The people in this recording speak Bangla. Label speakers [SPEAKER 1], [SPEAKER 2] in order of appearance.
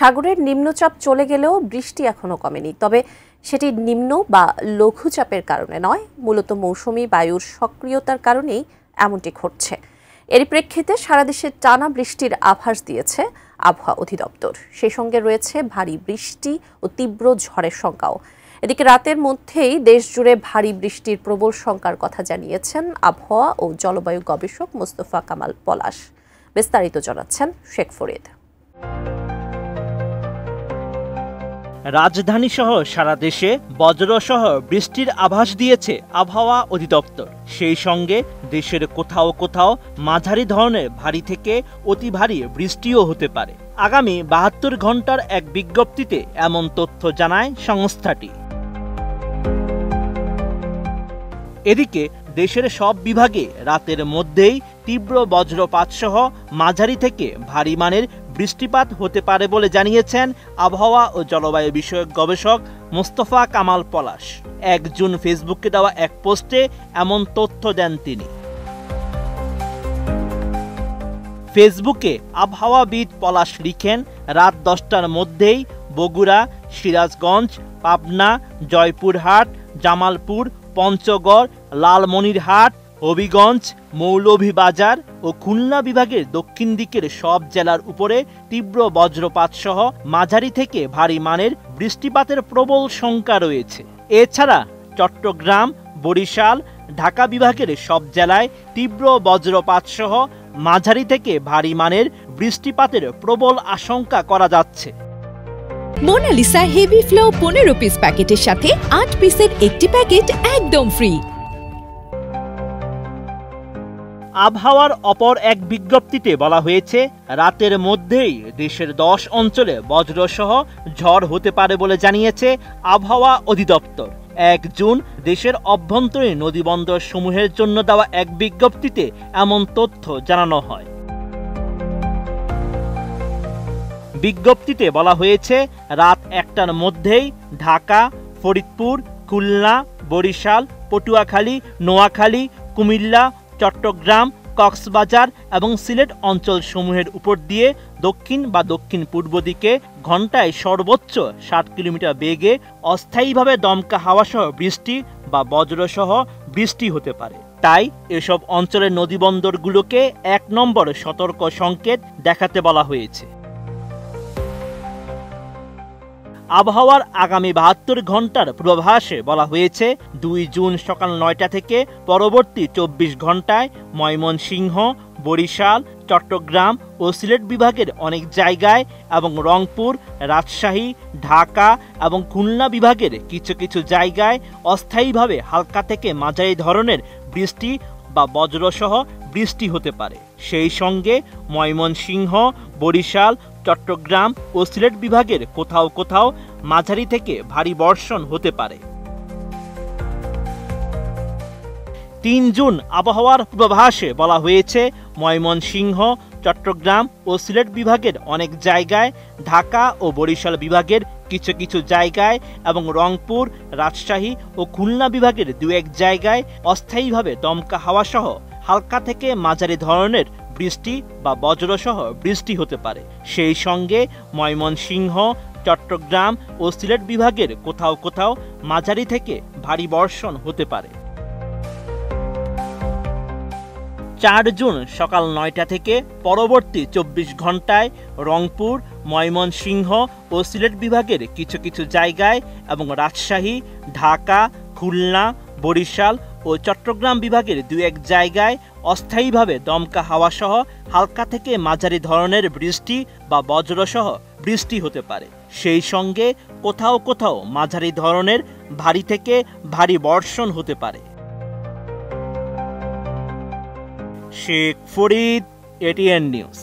[SPEAKER 1] সাগরের নিম্নচাপ চলে গেলেও বৃষ্টি এখনো কমেনি, তবে সেটি নিম্ন বা লঘুচাপের কারণে নয়, মূলত মৌসুমী বায়ুর সক্রিয়তার কারণেই এমনটি ঘটছে। এর প্রেক্ষিতে সারা দেশে টানা বৃষ্টির আভাস দিয়েছে আবহাওয়া অধিদপ্তর। সেই সঙ্গে রয়েছে ভারী বৃষ্টি ও তীব্র ঝড়ের শঙ্কাও। এদিকে রাতের মধ্যেই দেশ জুড়ে ভারী বৃষ্টির প্রবল শঙ্কার কথা জানিয়েছেন আবহাওয়া ও জলবায়ু গবেষক মোস্তফা কামাল পলাশ। বিস্তারিত জানাচ্ছেন শেখ ফরিদ।
[SPEAKER 2] রাজধানী সহ সারা দেশে বজ্রসহ বৃষ্টির আভাস দিয়েছে আবহাওয়া অধিদপ্তর। সেই সঙ্গে দেশের কোথাও কোথাও মাঝারি ধরনের ভারী থেকে অতি ভারী বৃষ্টিও হতে পারে। আগামী ৭২ ঘন্টার এক বিজ্ঞপ্তিতে এমন তথ্য জানায় সংস্থাটি। এদিকে দেশের সব বিভাগে রাতের মধ্যেই তীব্র বজ্রপাত সহ মাঝারি থেকে ভারী মানের বৃষ্টিপাত হতে পারে বলে জানিয়েছেন আবহাওয়া ও জলবায়ু বিষয়ক গবেষক মোস্তফা কামাল পলাশ। ১ জুন ফেসবুকে দেওয়া এক পোস্টে এমন তথ্য দেন তিনি। ফেসবুকে আবহাওয়াবিদ পলাশ লিখেন, রাত ১০টার মধ্যেই বগুড়া, সিরাজগঞ্জ, পাবনা, জয়পুরহাট, জামালপুর, পঞ্চগড়, লালমনিরহাট, হবিগঞ্জ, মৌলভীবাজার ও খুলনা বিভাগের দক্ষিণ দিকের সব জেলার উপরে তীব্র বজ্রপাত সহ মাঝারি থেকে ভারী মানের বৃষ্টিপাতের প্রবল শঙ্কা রয়েছে। এছাড়া চট্টগ্রাম, বরিশাল, ঢাকা বিভাগের সব জেলায় তীব্র বজ্রপাত সহ মাঝারি থেকে ভারী মানের বৃষ্টিপাতের প্রবল আশঙ্কা করা যাচ্ছে।
[SPEAKER 3] মোনালিসা হেভি ফ্লো 15 পিস প্যাকেটের সাথে 8 পিসের একটি প্যাকেট একদম ফ্রি।
[SPEAKER 2] আবহাওয়ার অপর এক বিজ্ঞপ্তিতে বলা হয়েছে, রাতের মধ্যেই দেশের 10 অঞ্চলে বজ্রসহ ঝড় হতে পারে বলে জানিয়েছে আবহাওয়া অধিদপ্তর। ১ জুন দেশের অভ্যন্তরীণ নদীবন্দর সমূহের জন্য দেওয়া এক বিজ্ঞপ্তিতে এমন তথ্য জানানো হয়। বিজ্ঞপ্তিতে বলা হয়েছে, রাত ১টার মধ্যেই ঢাকা, ফরিদপুর, খুলনা, বরিশাল, পটুয়াখালী, নোয়াখালী, কুমিল্লা, চট্টগ্রাম, কক্সবাজার এবং সিলেট অঞ্চল সমূহের উপর দিয়ে দক্ষিণ বা দক্ষিণ পূর্ব দিকে ঘন্টায় সর্বোচ্চ ৬০ কিলোমিটার বেগে অস্থায়ীভাবে দমকা হাওয়াসহ বৃষ্টি বা বজ্রসহ বৃষ্টি হতে পারে। তাই এসব অঞ্চলের নদীবন্দরগুলোকে ১ নম্বর সতর্ক সংকেত দেখাতে বলা হয়েছে। আবহাওয়ার আগামী ৭২ ঘন্টার পূর্বাভাসে বলা হয়েছে, ২ জুন সকাল ৯টা থেকে পরবর্তী ২৪ ঘন্টায় ময়মনসিংহ, বরিশাল, চট্টগ্রাম ও সিলেট বিভাগের অনেক জায়গায় এবং রংপুর, রাজশাহী, ঢাকা এবং খুলনা বিভাগের কিছু কিছু জায়গায় অস্থায়ীভাবে হালকা থেকে মাঝারি ধরনের বৃষ্টি বা বজ্রসহ বৃষ্টি হতে পারে। সেই সঙ্গে ময়মনসিংহ, বরিশাল, চট্টগ্রাম ও সিলেট বিভাগের কোথাও কোথাও মাঝারি থেকে ভারী বর্ষণ হতে পারে। ৩ জুন আবহাওয়ার পূর্বাভাসে বলা হয়েছে, ময়মনসিংহ, চট্টগ্রাম ও সিলেট বিভাগের অনেক জায়গায়, ঢাকা ও বরিশাল বিভাগের কিছু কিছু জায়গায় এবং রংপুর, রাজশাহী ও খুলনা বিভাগের ২-১ জায়গায় অস্থায়ীভাবে দমকা হাওয়াসহ হালকা থেকে মাঝারি ধরনের বৃষ্টি বা বজ্রসহ বৃষ্টি হতে পারে। সেই সঙ্গে ময়মনসিংহ, চট্টগ্রাম ও সিলেট বিভাগের কোথাও কোথাও মাঝারি থেকে ভারী বর্ষণ হতে পারে। ৪ জুন সকাল ৯টা থেকে পরবর্তী ২৪ ঘন্টায় রংপুর, ময়মনসিংহ ও সিলেট বিভাগের কিছু কিছু জায়গায় এবং রাজশাহী, ঢাকা, খুলনা, বরিশাল ও চট্টগ্রাম বিভাগের ২-১ জায়গায় অস্থায়ীভাবে দমকা হাওয়াসহ হালকা থেকে মাঝারি ধরনের বৃষ্টি বা বজ্রসহ বৃষ্টি হতে পারে। সেই সঙ্গে কোথাও কোথাও মাঝারি ধরনের ভারী থেকে ভারী বর্ষণ হতে পারে। Sheikh Farid, ATN news.